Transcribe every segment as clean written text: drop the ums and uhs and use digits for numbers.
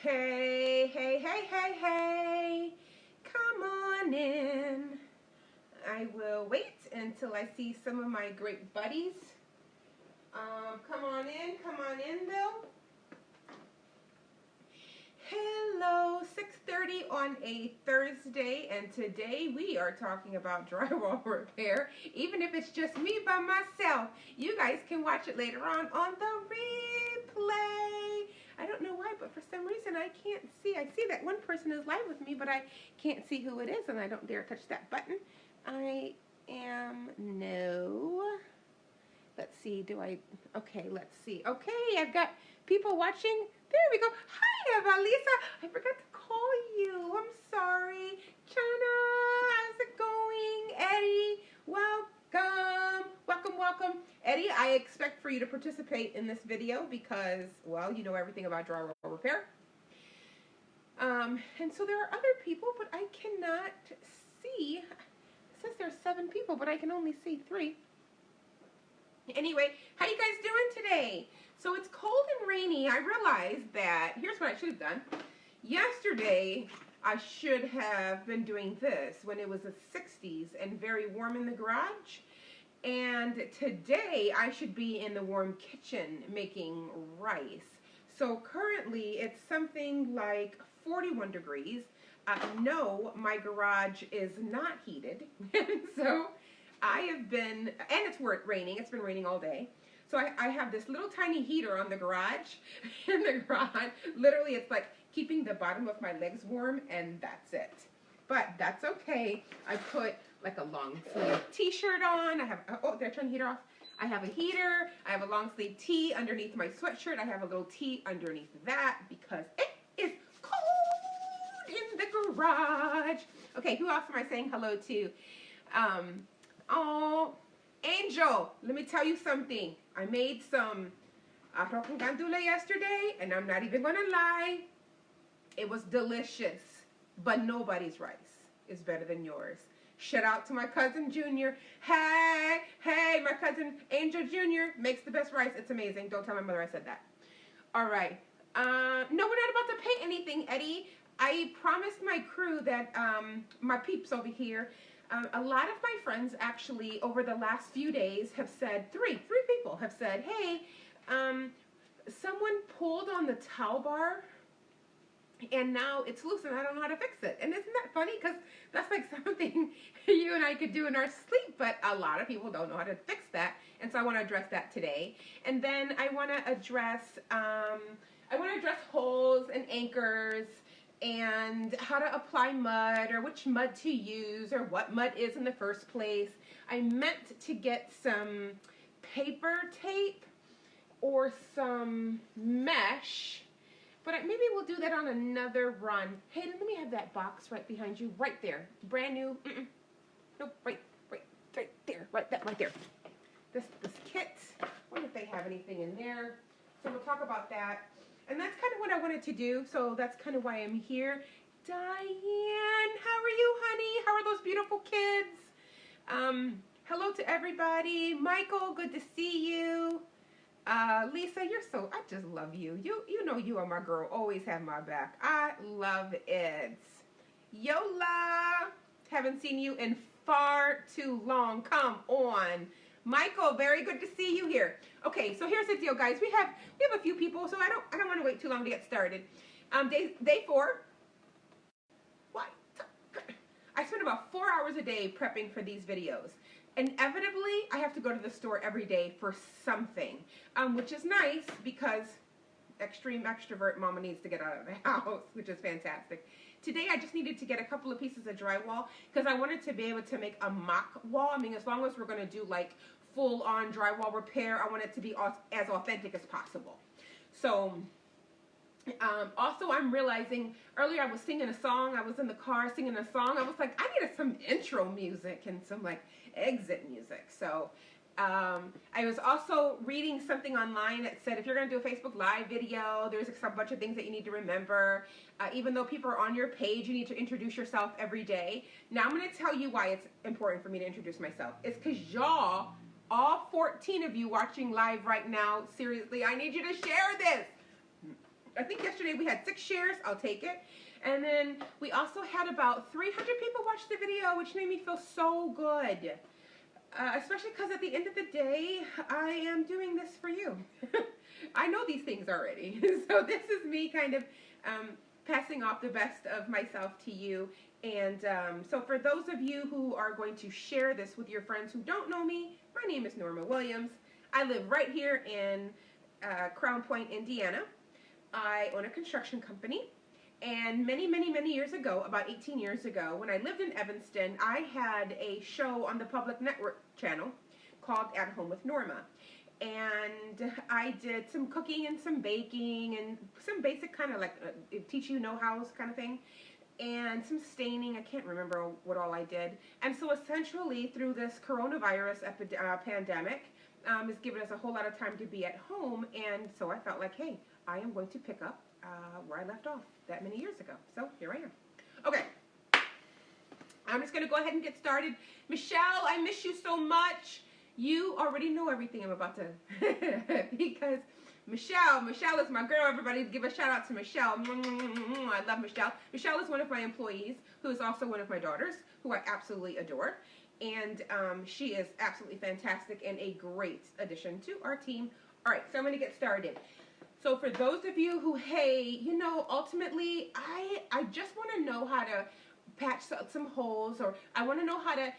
Hey, hey, hey, hey, hey. Come on in. I will wait until I see some of my great buddies. Come on in, Bill. Hello, 6:30 on a Thursday, and today we are talking about drywall repair. Even if it's just me by myself, you guys can watch it later on the replay. I don't know why, but for some reason I can't see. I see that one person is live with me, but I can't see who it is, and I don't dare touch that button. Let's see, okay, let's see. Okay, I've got people watching. There we go. Hi, Evalisa. I forgot to call you. I'm sorry. Chana, how's it going? Eddie, welcome. Welcome. Eddie, I expect for you to participate in this video because, well, you know everything about drywall repair. And so there are other people, but I cannot see. It says there's 7 people, but I can only see 3. Anyway, how you guys doing today? So it's cold and rainy. I realized that, here's what I should have done. Yesterday, I should have been doing this when it was the 60s and very warm in the garage. And today, I should be in the warm kitchen making rice. So currently, it's something like 41 degrees. No, my garage is not heated. So I have been, and it's raining. It's been raining all day. So I have this little tiny heater on the garage. In the garage, literally it's like keeping the bottom of my legs warm, and that's it. But that's okay. I put like a long sleeve t-shirt on. I have, oh, did I turn the heater off? I have a heater. I have a long sleeve tee underneath my sweatshirt. I have a little tee underneath that because it is cold in the garage. Okay, who else am I saying hello to? Oh, Angel, let me tell you something. I made some arroz con gandula yesterday, and I'm not even gonna lie. It was delicious, but nobody's rice is better than yours. Shout out to my cousin Junior. Hey, my cousin Angel Jr. makes the best rice. It's amazing. Don't tell my mother I said that. All right. No, we're not about to paint anything, Eddie. I promised my crew that, my peeps over here, a lot of my friends actually over the last few days have said, three people have said, hey, someone pulled on the towel bar and now it's loose and I don't know how to fix it. And isn't that funny? Because that's like something you and I could do in our sleep, but a lot of people don't know how to fix that. And so I want to address that today. And then I want to address, holes and anchors, and how to apply mud, or which mud to use, or what mud is in the first place. I meant to get some paper tape or some mesh, but maybe we'll do that on another run. Hey, let me have that box right behind you, right there. Brand new. Nope, right there, right there. This kit. I wonder if they have anything in there. So we'll talk about that. And that's kind of what I wanted to do, so that's kind of why I'm here. Diane, how are you, honey? How are those beautiful kids? Hello to everybody. Michael, good to see you. Lisa, I just love you. You know you are my girl. Always have my back. I love it. Yola, haven't seen you in far too long. Come on. Michael, very good to see you here. Okay, so here's the deal, guys. We have a few people, so I don't want to wait too long to get started. Day 4. What? I spend about 4 hours a day prepping for these videos. Inevitably, I have to go to the store every day for something, which is nice because extreme extrovert mama needs to get out of the house, which is fantastic. Today, I just needed to get a couple of pieces of drywall because I wanted to be able to make a mock wall. I mean, as long as we're going to do like full-on drywall repair, I want it to be as authentic as possible. So, also I'm realizing, earlier I was singing a song, I was in the car singing a song, I was like, I needed some intro music and some like exit music. So, I was also reading something online that said if you're going to do a Facebook Live video, there's a bunch of things that you need to remember. Even though people are on your page, you need to introduce yourself every day. Now I'm going to tell you why it's important for me to introduce myself. It's because y'all, all 14 of you watching live right now, seriously, I need you to share this. I think yesterday we had 6 shares. I'll take it. And then we also had about 300 people watch the video, which made me feel so good. Especially because at the end of the day, I am doing this for you. I know these things already. So this is me kind of passing off the best of myself to you. And so for those of you who are going to share this with your friends who don't know me, my name is Norma Williams. I live right here in Crown Point, Indiana. I own a construction company. And many, many, many years ago, about 18 years ago, when I lived in Evanston, I had a show on the public network channel called At Home with Norma. And I did some cooking and some baking and some basic kind of like teach you know-hows kind of thing. And some staining. I can't remember what all I did. And so essentially through this coronavirus pandemic, it's given us a whole lot of time to be at home. And so I felt like, hey, I am going to pick up where I left off that many years ago. So here I am. Okay. I'm just going to go ahead and get started. Michelle, I miss you so much. You already know everything I'm about to, because Michelle is my girl. Everybody give a shout out to Michelle. I love Michelle. Michelle is one of my employees, who is also one of my daughters, who I absolutely adore. And she is absolutely fantastic and a great addition to our team. All right, so I'm going to get started. So for those of you who, hey, you know, ultimately, I just want to know how to patch some holes, or I want to know how to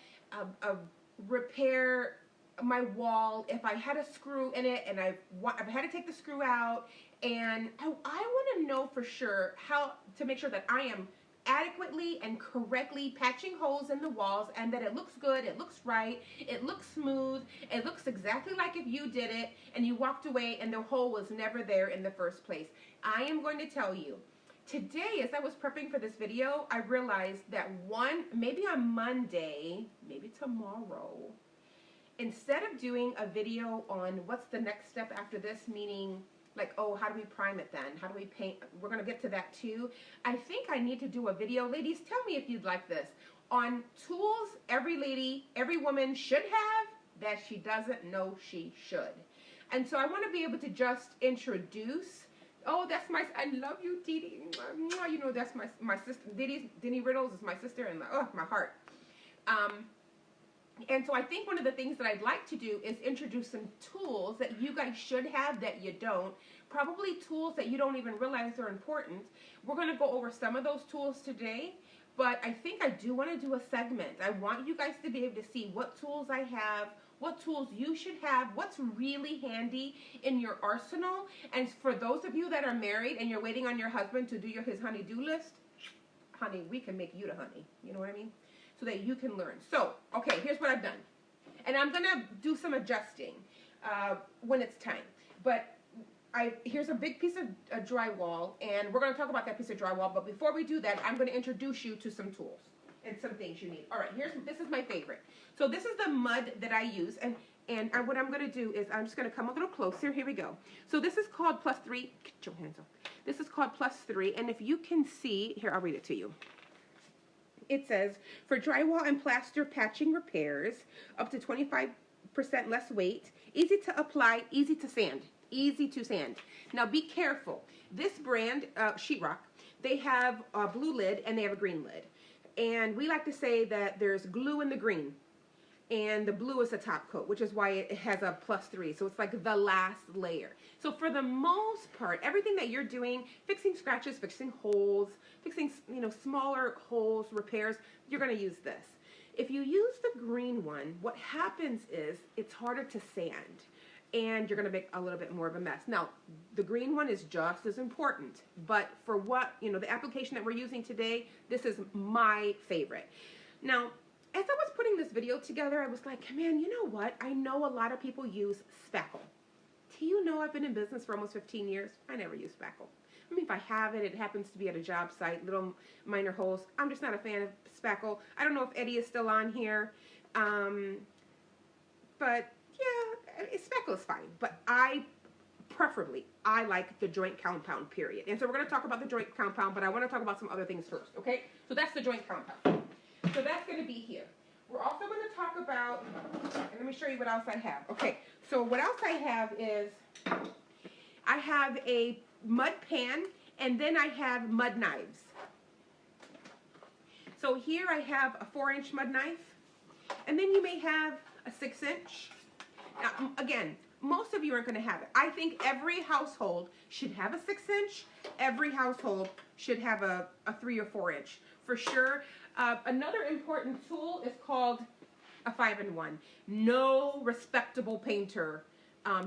repair my wall if I had a screw in it and I've had to take the screw out, and I want to know for sure how to make sure that I am adequately and correctly patching holes in the walls, and that it looks good, it looks right, it looks smooth, it looks exactly like if you did it and you walked away and the hole was never there in the first place. I am going to tell you, today as I was prepping for this video, I realized that maybe on Monday, maybe tomorrow, instead of doing a video on what's the next step after this, meaning like, oh, how do we prime it then? How do we paint? We're going to get to that too. I think I need to do a video. Ladies, tell me if you'd like this. On tools every lady, every woman should have that she doesn't know she should. And so I want to be able to just introduce, oh, that's I love you, Dee Dee. You know, that's my sister. Denny Riddles is my sister, and my heart. And so I think one of the things that I'd like to do is introduce some tools that you guys should have that you don't. Probably tools that you don't even realize are important. We're going to go over some of those tools today, but I think I do want to do a segment. I want you guys to be able to see what tools I have, what tools you should have, what's really handy in your arsenal. And for those of you that are married and you're waiting on your husband to do his honey-do list, honey, we can make you the honey. You know what I mean? So that you can learn. So, okay, here's what I've done. And I'm going to do some adjusting when it's time. But here's a big piece of drywall, and we're going to talk about that piece of drywall. But before we do that, I'm going to introduce you to some tools and some things you need. All right, this is my favorite. So this is the mud that I use, and what I'm going to do is I'm just going to come a little closer. Here we go. So this is called +3. Get your hands off. This is called +3, and if you can see, here, I'll read it to you. It says, for drywall and plaster patching repairs, up to 25% less weight, easy to apply, easy to sand. Easy to sand. Now be careful. This brand, Sheetrock, they have a blue lid and they have a green lid. And we like to say that there's glue in the green. And the blue is the top coat, which is why it has a +3. So it's like the last layer. So for the most part, everything that you're doing, fixing scratches, fixing holes, fixing, smaller holes, repairs, you're going to use this. If you use the green one, what happens is it's harder to sand. And you're going to make a little bit more of a mess. Now, the green one is just as important. But for what, the application that we're using today, this is my favorite. Now, as I was putting this video together, I was like, man, you know what? I know a lot of people use spackle. Do you know I've been in business for almost 15 years? I never use spackle. I mean, if I have it, it happens to be at a job site, little minor holes. I'm just not a fan of spackle. I don't know if Eddie is still on here. But yeah, spackle is fine. But I like the joint compound, period. And so we're going to talk about the joint compound, but I want to talk about some other things first, okay? So that's the joint compound. So that's going to be here. We're also going to talk about, and let me show you what else I have. Okay, so what else I have is, I have a mud pan, and then I have mud knives. So here I have a 4-inch mud knife, and then you may have a 6-inch. Now, again, most of you aren't going to have it. I think every household should have a 6-inch. Every household should have a 3 or 4-inch for sure. Another important tool is called a 5-in-1. No respectable painter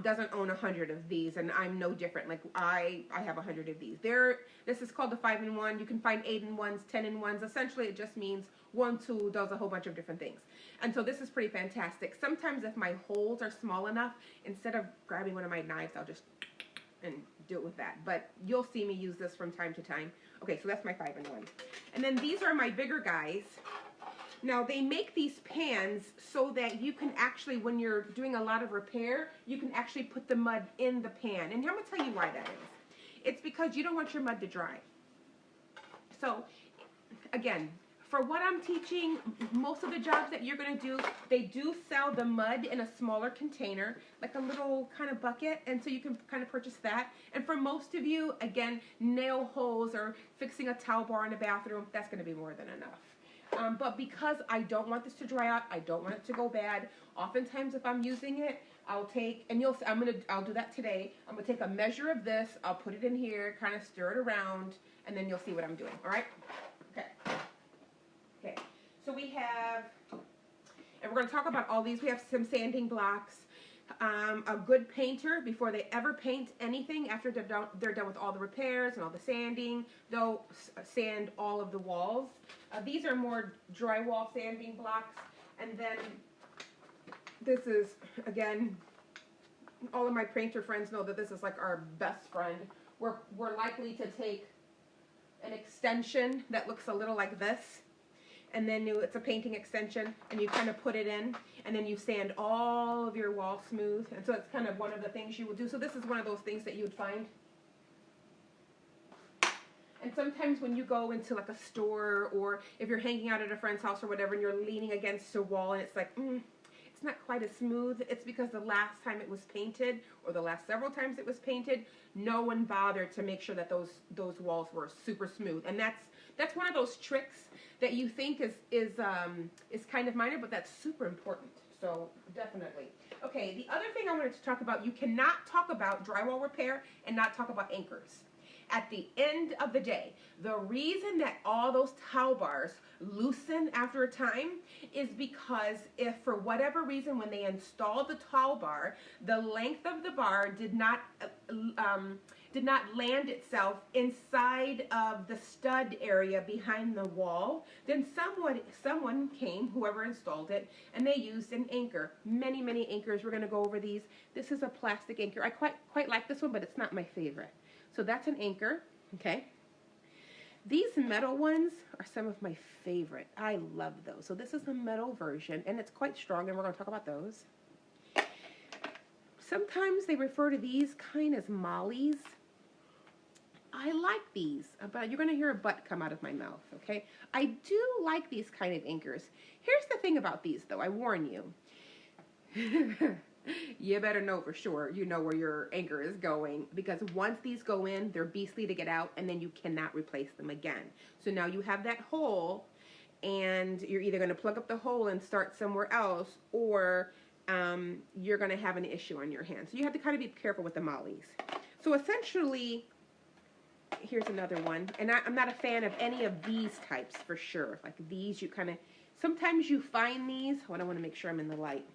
doesn't own 100 of these, and I'm no different. Like I have 100 of these. This is called the 5-in-1. You can find 8-in-1s, 10-in-1s. Essentially, it just means one tool does a whole bunch of different things. And so this is pretty fantastic. Sometimes if my holes are small enough, instead of grabbing one of my knives, I'll just and do it with that. But you'll see me use this from time to time. Okay, so that's my 5-in-1. And then these are my bigger guys. Now, they make these pans so that you can actually, when you're doing a lot of repair, you can actually put the mud in the pan. And I'm going to tell you why that is. It's because you don't want your mud to dry. So, again, for what I'm teaching, most of the jobs that you're going to do, they do sell the mud in a smaller container, like a little kind of bucket, and so you can kind of purchase that. And for most of you, again, nail holes or fixing a towel bar in the bathroom, that's going to be more than enough. But because I don't want this to dry out, I don't want it to go bad, oftentimes if I'm using it, I'll take, and I'll do that today. I'm going to take a measure of this, I'll put it in here, kind of stir it around, and then you'll see what I'm doing, all right? Okay. Okay, so we have, and we're going to talk about all these. We have some sanding blocks. A good painter, before they ever paint anything, after they're done with all the repairs and all the sanding, they'll sand all of the walls. These are more drywall sanding blocks. And then this is, again, all of my painter friends know that this is like our best friend. We're likely to take an extension that looks a little like this, and then it's a painting extension, and you kind of put it in, and then you sand all of your wall smooth. And so it's kind of one of the things you will do. So this is one of those things that you would find. And sometimes when you go into like a store, or if you're hanging out at a friend's house or whatever, and you're leaning against a wall and it's like, it's not quite as smooth, it's because the last time it was painted, or the last several times it was painted, no one bothered to make sure that those walls were super smooth. And that's one of those tricks that you think is kind of minor, but that's super important. So definitely. Okay, the other thing I wanted to talk about, you cannot talk about drywall repair and not talk about anchors. At the end of the day, the reason that all those towel bars loosen after a time is because if for whatever reason when they installed the towel bar, the length of the bar did not land itself inside of the stud area behind the wall, then someone came, whoever installed it, and they used an anchor. Many anchors. We're going to go over these. This is a plastic anchor. I quite like this one, but it's not my favorite. So that's an anchor, okay? These metal ones are some of my favorite. I love those. So this is the metal version, and it's quite strong, and we're going to talk about those. Sometimes they refer to these kind as mollies. I like these, but you're going to hear a but come out of my mouth, okay? I do like these kind of anchors. Here's the thing about these, though. I warn you. You better know for sure you know where your anchor is going, because once these go in, they're beastly to get out, and then you cannot replace them again. So now you have that hole, and you're either going to plug up the hole and start somewhere else, or you're going to have an issue on your hands. So you have to kind of be careful with the mollies. So essentially, here's another one, and I'm not a fan of any of these types for sure. Like these, you kind of, sometimes you find these, I want to make sure I'm in the light.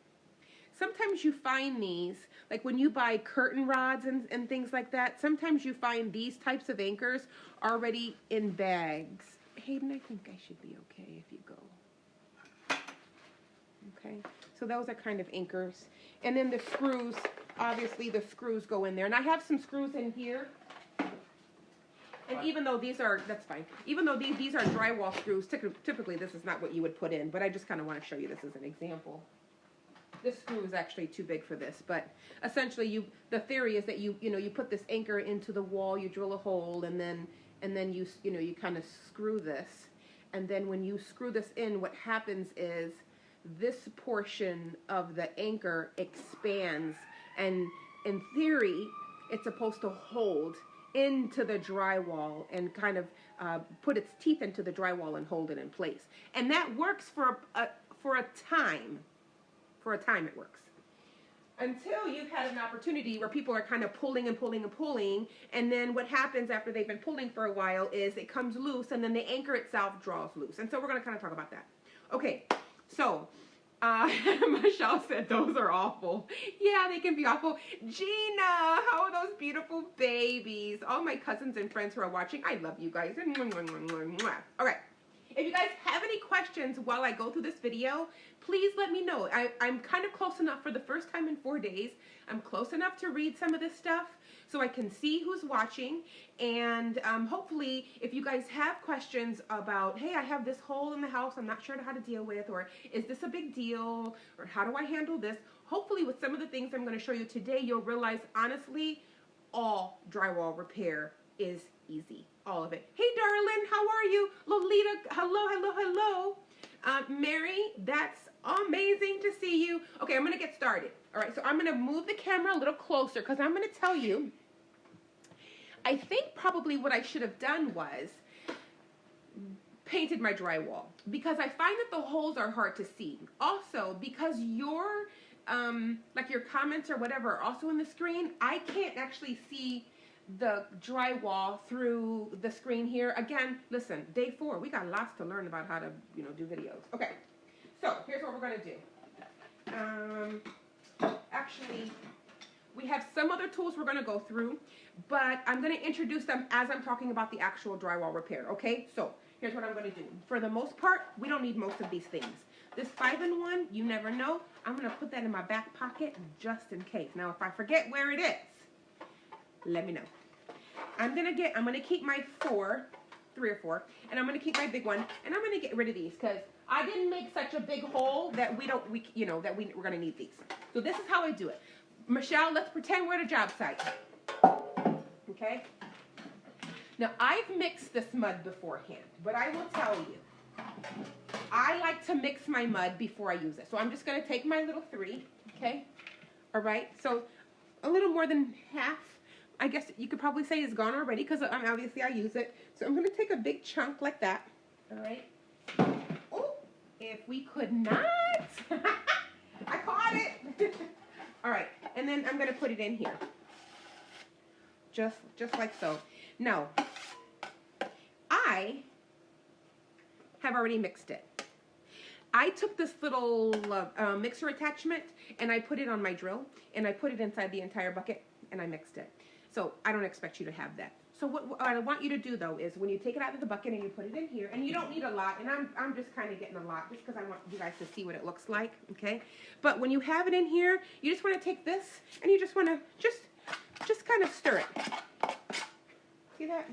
Sometimes you find these, like when you buy curtain rods and things like that, sometimes you find these types of anchors already in bags. Hayden, I think I should be okay if you go. Okay, so those are kind of anchors. And then the screws, obviously the screws go in there. And I have some screws in here. And even though these are, that's fine. Even though these are drywall screws, typically this is not what you would put in, but I just kind of want to show you this as an example. This screw is actually too big for this, but essentially the theory is that you put this anchor into the wall, you drill a hole, and then you kind of screw this, and then when you screw this in, what happens is this portion of the anchor expands, and in theory it's supposed to hold into the drywall and kind of put its teeth into the drywall and hold it in place. And that works for a time. For a time it works. Until you've had an opportunity where people are kind of pulling and pulling and pulling, and then what happens after they've been pulling for a while is it comes loose, and then the anchor itself draws loose. And so we're going to kind of talk about that. Okay, so Michelle said those are awful. Yeah, they can be awful. Gina, how are those beautiful babies? All my cousins and friends who are watching, I love you guys. All right. If you guys have any questions while I go through this video, please let me know. I'm kind of close enough for the first time in 4 days. I'm close enough to read some of this stuff so I can see who's watching. And hopefully, if you guys have questions about, hey, I have this hole in the house I'm not sure how to deal with, or is this a big deal, or how do I handle this? Hopefully, with some of the things I'm going to show you today, you'll realize, honestly, all drywall repair is easy. All of it. Hey, darling, how are you? Lolita, hello, hello, hello. Mary, that's amazing to see you. Okay, I'm going to get started. All right, so I'm going to move the camera a little closer because I'm going to tell you, I think probably what I should have done was painted my drywall because I find that the holes are hard to see. Also, because your comments or whatever are also in the screen, I can't actually see the drywall through the screen here. Again, listen, day 4, we got lots to learn about how to, do videos. Okay, so here's what we're going to do. Actually, we have some other tools we're going to go through, but I'm going to introduce them as I'm talking about the actual drywall repair, okay? So here's what I'm going to do. For the most part, we don't need most of these things. This 5-in-1, you never know. I'm going to put that in my back pocket just in case. Now, if I forget where it is, let me know. I'm gonna keep my 3 or 4, and I'm gonna keep my big one, and I'm gonna get rid of these because I didn't make such a big hole that we're gonna need these. So this is how I do it. Michelle, let's pretend we're at a job site. Okay? Now I've mixed this mud beforehand, but I will tell you, I like to mix my mud before I use it. So I'm just gonna take my little 3, okay? All right, so a little more than half, I guess you could probably say is gone already because obviously I use it. So I'm going to take a big chunk like that. All right. Oh, if we could not. I caught it. All right. And then I'm going to put it in here. Just like so. Now, I have already mixed it. I took this little mixer attachment and I put it on my drill and I put it inside the entire bucket and I mixed it. So I don't expect you to have that. So what I want you to do though is when you take it out of the bucket and you put it in here, and you don't need a lot, and I'm just kind of getting a lot just because I want you guys to see what it looks like, okay? But when you have it in here, you just want to take this and you just want to just kind of stir it. See that?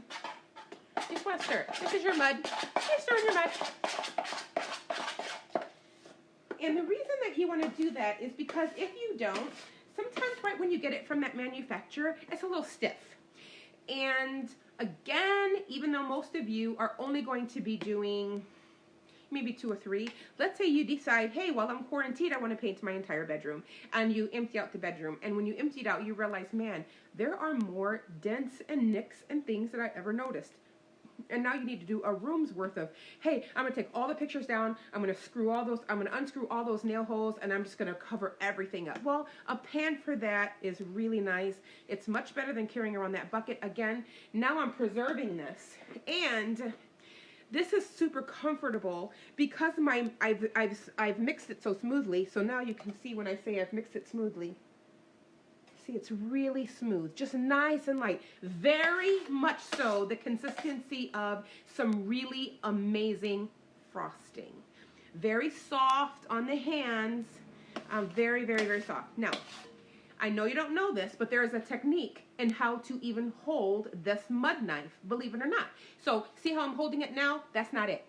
You just want to stir it. This is your mud. You're stirring your mud. And the reason that you want to do that is because if you don't, sometimes right when you get it from that manufacturer, it's a little stiff. And again, even though most of you are only going to be doing maybe 2 or 3, let's say you decide, hey, while I'm quarantined, I want to paint my entire bedroom. And you empty out the bedroom. And when you empty it out, you realize, man, there are more dents and nicks and things that I ever noticed. And now you need to do a room's worth of, hey, I'm going to take all the pictures down, I'm going to unscrew all those nail holes, and I'm just going to cover everything up. Well, a pan for that is really nice. It's much better than carrying around that bucket. Again, now I'm preserving this. And this is super comfortable because I've mixed it so smoothly. So now you can see when I say I've mixed it smoothly. See, it's really smooth, just nice and light. Very much so the consistency of some really amazing frosting. Very soft on the hands, very, very, very soft. Now, I know you don't know this, but there is a technique in how to even hold this mud knife, believe it or not. So, see how I'm holding it now? That's not it.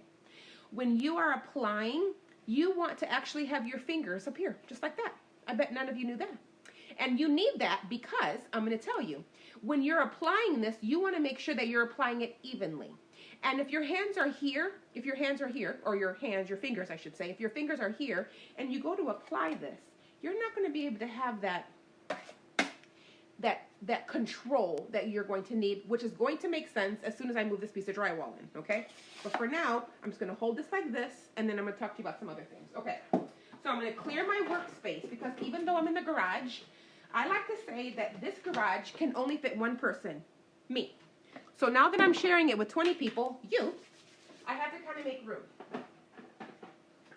When you are applying, you want to actually have your fingers up here, just like that. I bet none of you knew that. And you need that because, I'm going to tell you, when you're applying this, you want to make sure that you're applying it evenly. And if your hands are here, or your fingers, I should say, if your fingers are here, and you go to apply this, you're not going to be able to have that control that you're going to need, which is going to make sense as soon as I move this piece of drywall in, okay? But for now, I'm just gonna hold this like this, and then I'm gonna talk to you about some other things. Okay, so I'm gonna clear my workspace, because even though I'm in the garage, I like to say that this garage can only fit one person, me. So now that I'm sharing it with 20 people, you, I have to kind of make room.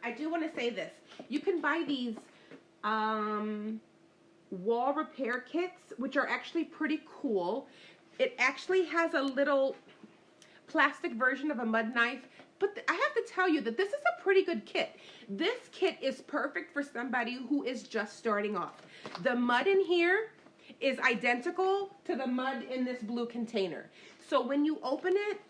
I do want to say this. You can buy these wall repair kits, which are actually pretty cool. It actually has a little plastic version of a mud knife, but I have to tell you that this is a pretty good kit. This kit is perfect for somebody who is just starting off. The mud in here is identical to the mud in this blue container. So when you open it,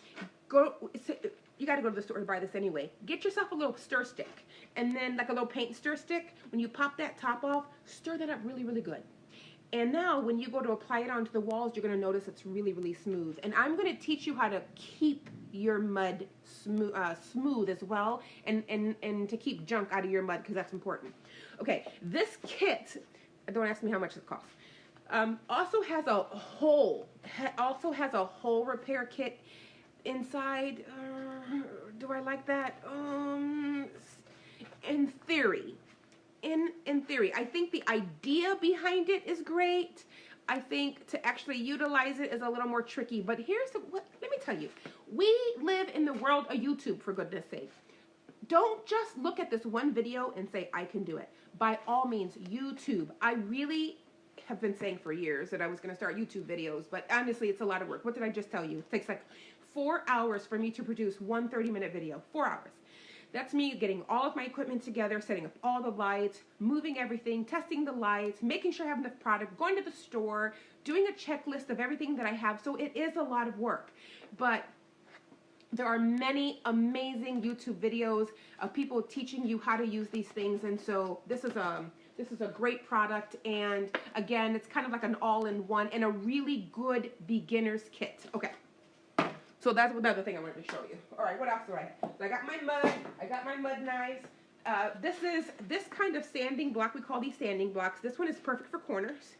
you got to go to the store to buy this anyway. Get yourself a little stir stick, and then like a little paint stir stick. When you pop that top off, stir that up really, really good. And now when you go to apply it onto the walls, you're going to notice it's really, really smooth. And I'm going to teach you how to keep your mud smooth as well, and to keep junk out of your mud, because that's important. Okay, this kit, don't ask me how much it costs, also has a hole repair kit inside. Do I like that? In theory, I think the idea behind it is great. I think to actually utilize it is a little more tricky. But let me tell you, we live in the world of YouTube, for goodness sake. Don't just look at this one video and say, I can do it. By all means, YouTube. I really have been saying for years that I was going to start YouTube videos, but honestly, it's a lot of work. What did I just tell you? It takes like 4 hours for me to produce one 30-minute video. 4 hours. That's me getting all of my equipment together, setting up all the lights, moving everything, testing the lights, making sure I have enough product, going to the store, doing a checklist of everything that I have. So it is a lot of work. But there are many amazing YouTube videos of people teaching you how to use these things. And so this is a great product. And again, it's kind of like an all-in-one and a really good beginner's kit. Okay. So that's another thing I wanted to show you. All right, what else do I have? So I got my mud knives. This kind of sanding block, we call these sanding blocks. This one is perfect for corners.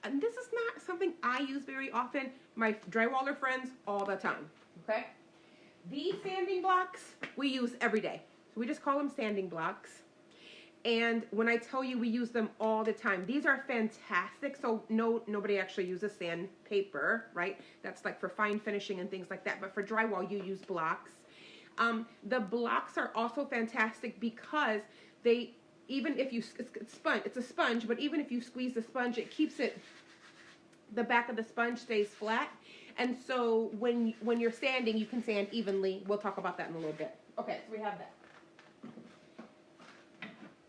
And this is not something I use very often. My drywaller friends, all the time, okay? These sanding blocks, we use every day. So we just call them sanding blocks. And when I tell you we use them all the time, these are fantastic. So nobody actually uses sandpaper, right? That's like for fine finishing and things like that. But for drywall, you use blocks. The blocks are also fantastic because even if you, it's a sponge, but even if you squeeze the sponge, it keeps the back of the sponge stays flat. And so when you're sanding, you can sand evenly. We'll talk about that in a little bit. Okay, so we have that.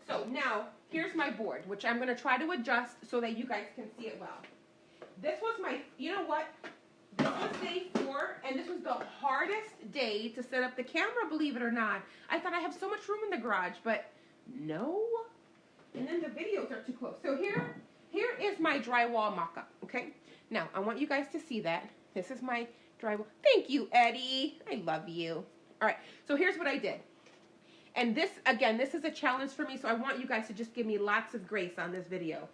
So now, here's my board, which I'm going to try to adjust so that you guys can see it well. This was you know what? This was day 4, and this was the hardest day to set up the camera, believe it or not. I thought I have so much room in the garage, but no. And then the videos are too close. So here is my drywall mock-up, okay? Now, I want you guys to see that. This is my drywall. Thank you, Eddie. I love you. All right, so here's what I did. And this, again, this is a challenge for me, so I want you guys to just give me lots of grace on this video.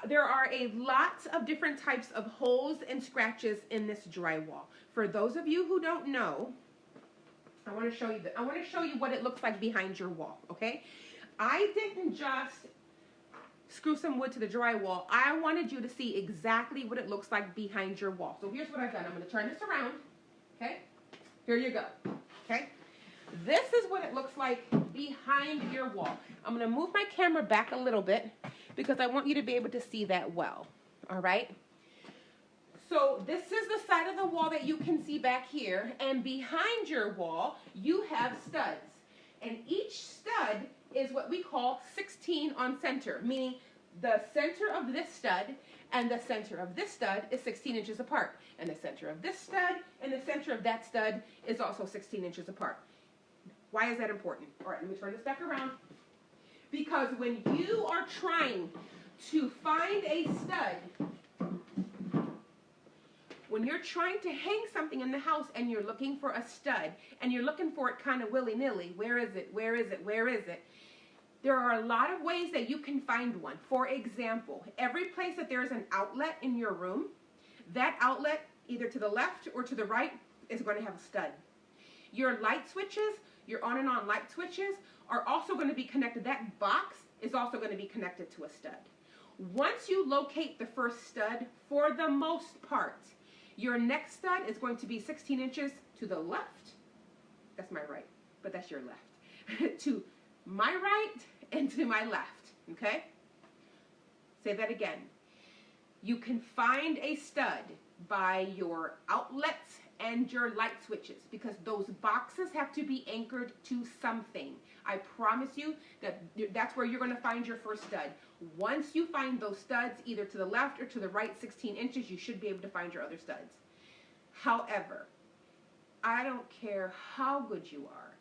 There are a lot of different types of holes and scratches in this drywall. For those of you who don't know, I want to show you what it looks like behind your wall, okay? I didn't just screw some wood to the drywall. I wanted you to see exactly what it looks like behind your wall. So here's what I've done. I'm going to turn this around, okay? Here you go, okay? This is what it looks like behind your wall. I'm going to move my camera back a little bit because I want you to be able to see that well, all right? So this is the side of the wall that you can see back here, and behind your wall, you have studs. And each stud is what we call 16 on center, meaning the center of this stud and the center of this stud is 16 inches apart. And the center of this stud and the center of that stud is also 16 inches apart. Why is that important? All right, let me turn this back around. Because when you are trying to find a stud, when you're trying to hang something in the house and you're looking for a stud and you're looking for it kind of willy-nilly, where is it, where is it, where is it? There are a lot of ways that you can find one. For example, every place that there is an outlet in your room, that outlet, either to the left or to the right, is going to have a stud. Your light switches, your on and on light switches, are also going to be connected. That box is also going to be connected to a stud. Once you locate the first stud, for the most part, your next stud is going to be 16 inches to the left. That's my right, but that's your left. To my right and to my left, okay? Say that again. You can find a stud by your outlets and your light switches because those boxes have to be anchored to something. I promise you that that's where you're going to find your first stud. Once you find those studs, either to the left or to the right 16 inches, you should be able to find your other studs. However, I don't care how good you are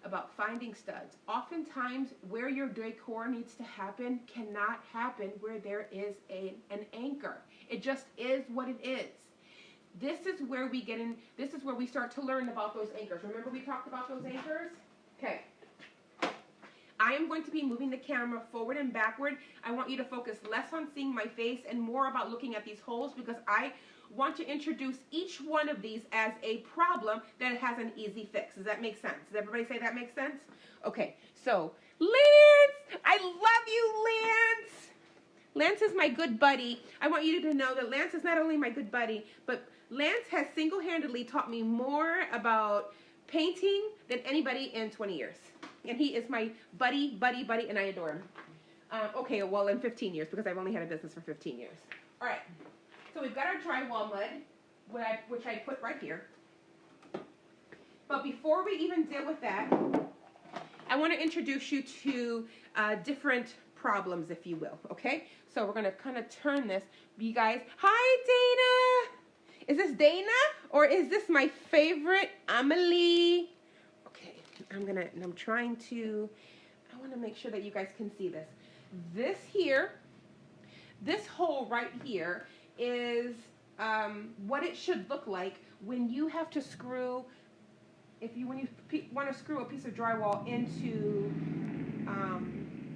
about finding studs. Oftentimes, where your decor needs to happen cannot happen where there is an anchor. It just is what it is. This is where we get in. This is where we start to learn about those anchors. Remember we talked about those anchors? Okay. I am going to be moving the camera forward and backward. I want you to focus less on seeing my face and more about looking at these holes because I want to introduce each one of these as a problem that has an easy fix. Does that make sense? Does everybody say that makes sense? Okay, so Lance, I love you, Lance. Lance is my good buddy. I want you to know that Lance is not only my good buddy, but Lance has single-handedly taught me more about painting than anybody in 20 years. And he is my buddy, and I adore him. Okay, well, in 15 years, because I've only had a business for 15 years. All right, so we've got our drywall mud, which I put right here. But before we even deal with that, I want to introduce you to different problems, if you will, okay? So we're going to kind of turn this. You guys, hi, Dana. Is this Dana, or is this my favorite, Amelie? I'm trying to, I want to make sure that you guys can see this. This hole right here is what it should look like when you have to screw, when you want to screw a piece of drywall into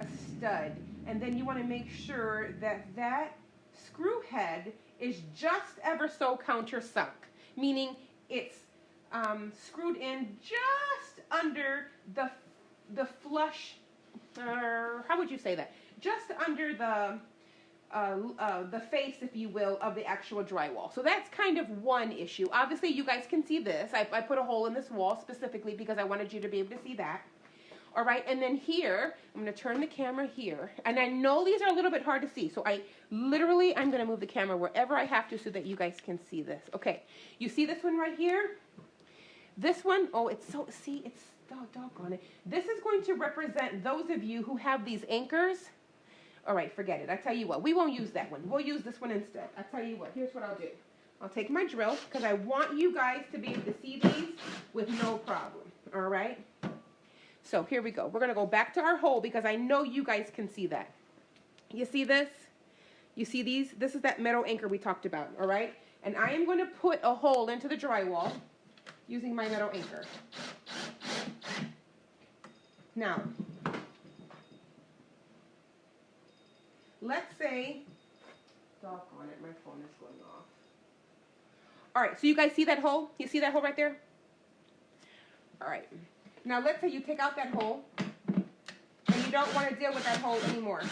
a stud. And then you want to make sure that that screw head is just ever so countersunk, meaning it's screwed in just under the flush, how would you say that? Just under the face, if you will, of the actual drywall. So that's kind of one issue. Obviously, you guys can see this. I put a hole in this wall specifically because I wanted you to be able to see that. All right, and then here, I'm going to turn the camera here. And I know these are a little bit hard to see, so I'm going to move the camera wherever I have to so that you guys can see this. Okay, you see this one right here? This one, oh, it's doggone it. This is going to represent those of you who have these anchors. All right, forget it. I tell you what, we won't use that one. We'll use this one instead. I tell you what, here's what I'll do. I'll take my drill because I want you guys to be able to see these with no problem. All right? So here we go. We're going to go back to our hole because I know you guys can see that. You see this? You see these? This is that metal anchor we talked about, all right? And I am going to put a hole into the drywall using my metal anchor. Now, let's say, doggone it, my phone is going off. All right, so you guys see that hole? You see that hole right there? All right. Now, let's say you take out that hole, and you don't want to deal with that hole anymore.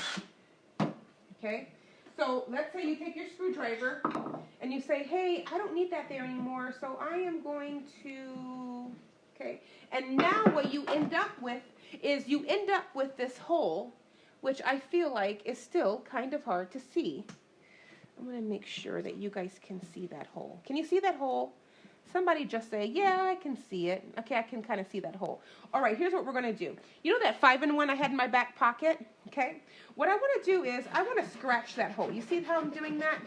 Okay? So, let's say you take your screwdriver, and you say, hey, I don't need that there anymore, so I am going to, okay? And now what you end up with is you end up with this hole, which I feel like is still kind of hard to see. I'm going to make sure that you guys can see that hole. Can you see that hole? Somebody just say, yeah, I can see it. Okay, I can kind of see that hole. All right, here's what we're going to do. You know that 5-in-1 I had in my back pocket? Okay? What I want to do is I want to scratch that hole. You see how I'm doing that?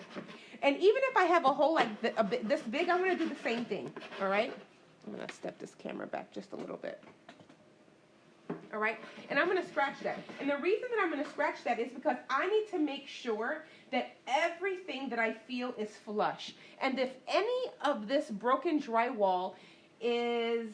And even if I have a hole like this big, I want to do the same thing. All right? I'm going to step this camera back just a little bit. All right? And I'm going to scratch that. And the reason that I'm going to scratch that is because I need to make sure that everything that I feel is flush. And if any of this broken drywall is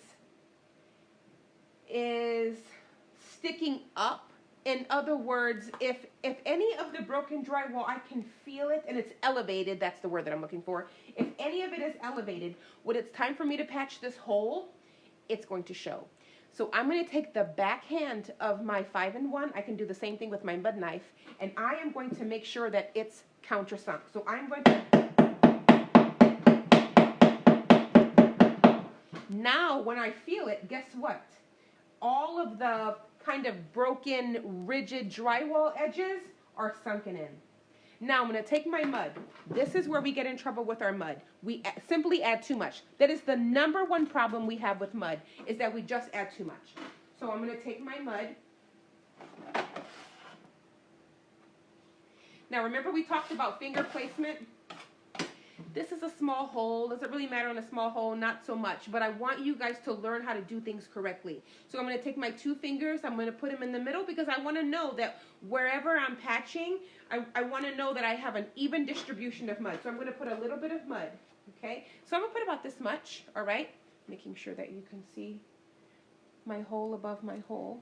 sticking up In other words, if any of the broken drywall, I can feel it and it's elevated, that's the word that I'm looking for. If any of it is elevated, when it's time for me to patch this hole, it's going to show. So I'm going to take the back hand of my 5-in-1. I can do the same thing with my mud knife, and I am going to make sure that it's countersunk. So I'm going to... Now, when I feel it, guess what? All of the kind of broken, rigid drywall edges are sunken in. Now I'm going to take my mud. This is where we get in trouble with our mud. We simply add too much. That is the number one problem we have with mud, is that we just add too much. So I'm going to take my mud. Now remember we talked about finger placement? This is a small hole. Does it really matter on a small hole? Not so much. But I want you guys to learn how to do things correctly. So I'm going to take my 2 fingers. I'm going to put them in the middle because I want to know that wherever I'm patching, I want to know that I have an even distribution of mud. So I'm going to put a little bit of mud. Okay? So I'm going to put about this much. All right? Making sure that you can see my hole above my hole.